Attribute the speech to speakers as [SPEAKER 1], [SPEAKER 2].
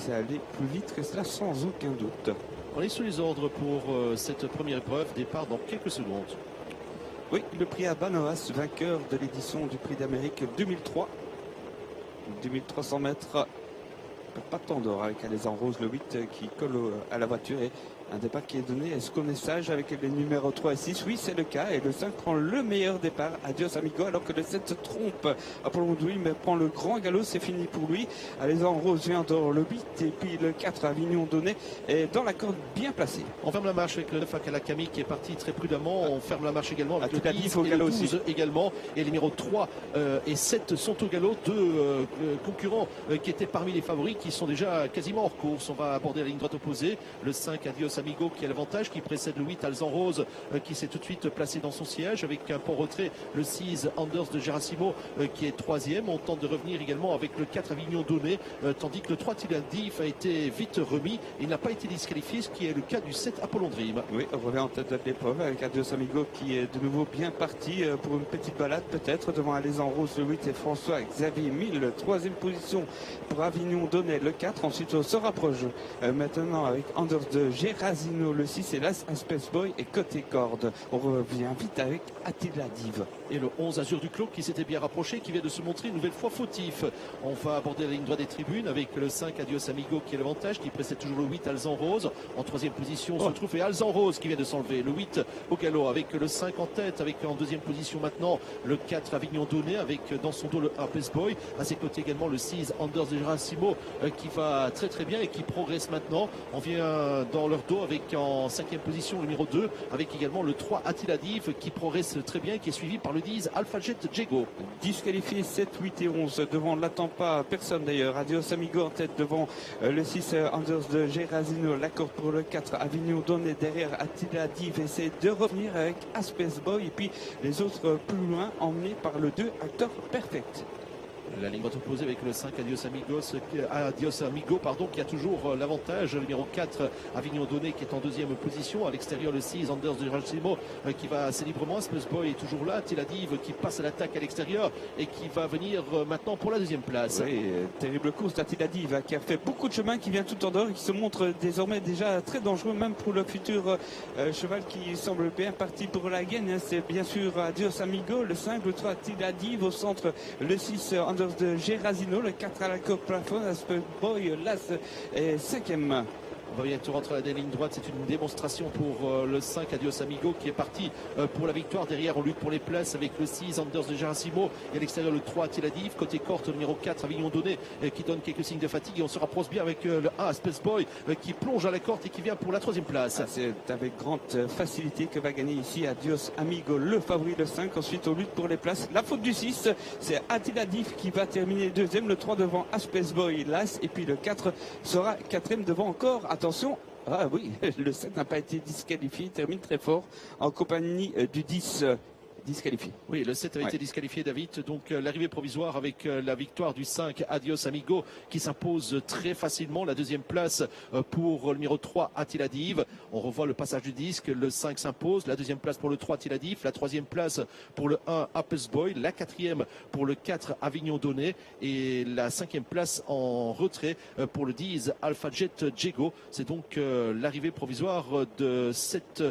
[SPEAKER 1] c'est aller plus vite que cela sans aucun doute.
[SPEAKER 2] On est sous les ordres pour cette première épreuve. Départ dans quelques secondes.
[SPEAKER 1] Oui, le prix à Banoas, vainqueur de l'édition du prix d'Amérique 2003. 2300 mètres. Pas tant d'or avec Alezan Rose, le 8 qui colle à la voiture et un départ qui est donné. Est-ce qu'on est sage avec les numéros 3 et 6? Oui, c'est le cas. Et le 5 prend le meilleur départ. Adios Amigo, alors que le 7 se trompe. Apollon Dream prend le grand galop. C'est fini pour lui. Alezan Rose vient d'or le 8. Et puis le 4 Avignon Donné est dans la corde bien placée.
[SPEAKER 2] On ferme la marche avec le 9 Akalakami qui est parti très prudemment. On ferme la marche également avec le 10
[SPEAKER 1] au
[SPEAKER 2] et
[SPEAKER 1] galop
[SPEAKER 2] le 12
[SPEAKER 1] aussi.
[SPEAKER 2] également. Et les numéros 3 et 7 sont au galop. Deux concurrents qui étaient parmi les favoris qui sont déjà quasiment hors course. On va aborder la ligne droite opposée. Le 5 Adios Amigo qui a l'avantage, qui précède le 8 Alezan Rose qui s'est tout de suite placé dans son siège avec un pont retrait. Le 6 Anders de Gerassimo qui est troisième. On tente de revenir également avec le 4 Avignon Donné, tandis que le 3 Tiladif a été vite remis. Il n'a pas été disqualifié, ce qui est le cas du 7 Apollon Dream.
[SPEAKER 1] Oui, on revient en tête de l'épreuve avec Adios Amigo qui est de nouveau bien parti pour une petite balade peut-être devant Alezan Rose le 8 et François Xavier Mille. Troisième position pour Avignon Donné le 4. Ensuite on se rapproche maintenant avec Anders de Gerassino le 6 et Las Space Boy et côté corde. On revient vite avec Attila Div.
[SPEAKER 2] Et le 11 Azur du Clos qui s'était bien rapproché, qui vient de se montrer une nouvelle fois fautif. On va aborder la ligne droite des tribunes avec le 5 Adios Amigo qui est l'avantage, qui précède toujours le 8 Alezan Rose. En troisième position se trouve et Alezan Rose qui vient de s'enlever. Le 8 au galop avec le 5 en tête, avec en deuxième position maintenant le 4 Avignon Donné avec dans son dos le 1 Space Boy. À ses côtés également le 6 Anders de Gerassimo qui va très très bien et qui progresse maintenant. On vient dans leur dos avec en cinquième position le numéro 2 avec également le 3 Attila Div qui progresse très bien, qui est suivi par le 10 Alpha Jet Jego.
[SPEAKER 1] Disqualifié 7, 8 et 11 devant l'attend pas personne d'ailleurs. Adios Amigo en tête devant le 6 Anders de Gerassino. L'accord pour le 4 Avignon Donné derrière Attila Div essaie de revenir avec Space Boy et puis les autres plus loin emmenés par le 2 Acteur Perfect.
[SPEAKER 2] La ligne droite opposée avec le 5 Adios Amigo qui a toujours l'avantage. Le numéro 4 Avignon Donné qui est en deuxième position. À l'extérieur le 6 Anders de Gerassimo qui va assez librement. Space Boy est toujours là. Attila Div qui passe à l'attaque à l'extérieur et qui va venir maintenant pour la deuxième place.
[SPEAKER 1] Oui, terrible course d'Attila Div qui a fait beaucoup de chemin, qui vient tout en dehors et qui se montre désormais déjà très dangereux même pour le futur cheval qui semble bien parti pour la gaine. C'est bien sûr Adios Amigo, le 5, le 3 Attila Div au centre, le 6 Anders de Gerassino, le 4 à la coque plafond, Space Boy, Las est 5e.
[SPEAKER 2] On va bientôt rentrer à la ligne droite. C'est une démonstration pour le 5 Adios Amigo qui est parti pour la victoire. Derrière, on lutte pour les places avec le 6 Anders de Gerassimo et à l'extérieur le 3 Attila Div. Côté corte, le numéro 4 Avignon Donné qui donne quelques signes de fatigue. Et on se rapproche bien avec le 1 Space Boy qui plonge à la corte et qui vient pour la troisième place.
[SPEAKER 1] C'est avec grande facilité que va gagner ici Adios Amigo, le favori le 5. Ensuite, on lutte pour les places. La faute du 6, c'est Attila Div qui va terminer deuxième. Le 3 devant Space Boy, Las. Et puis le 4 sera quatrième devant encore. Attention, ah oui, le 7 n'a pas été disqualifié, il termine très fort en compagnie du 10 disqualifié.
[SPEAKER 2] Oui, le 7 avait été disqualifié, David. Donc l'arrivée provisoire avec la victoire du 5 Adios Amigo qui s'impose très facilement. La deuxième place pour le numéro 3 Attila Div. On revoit le passage du disque. Le 5 s'impose. La deuxième place pour le 3 Attila Div. La troisième place pour le 1 Space Boy. La quatrième pour le 4 Avignon Donné. Et la cinquième place en retrait pour le 10 Alpha Jet Jego. C'est donc l'arrivée provisoire de cette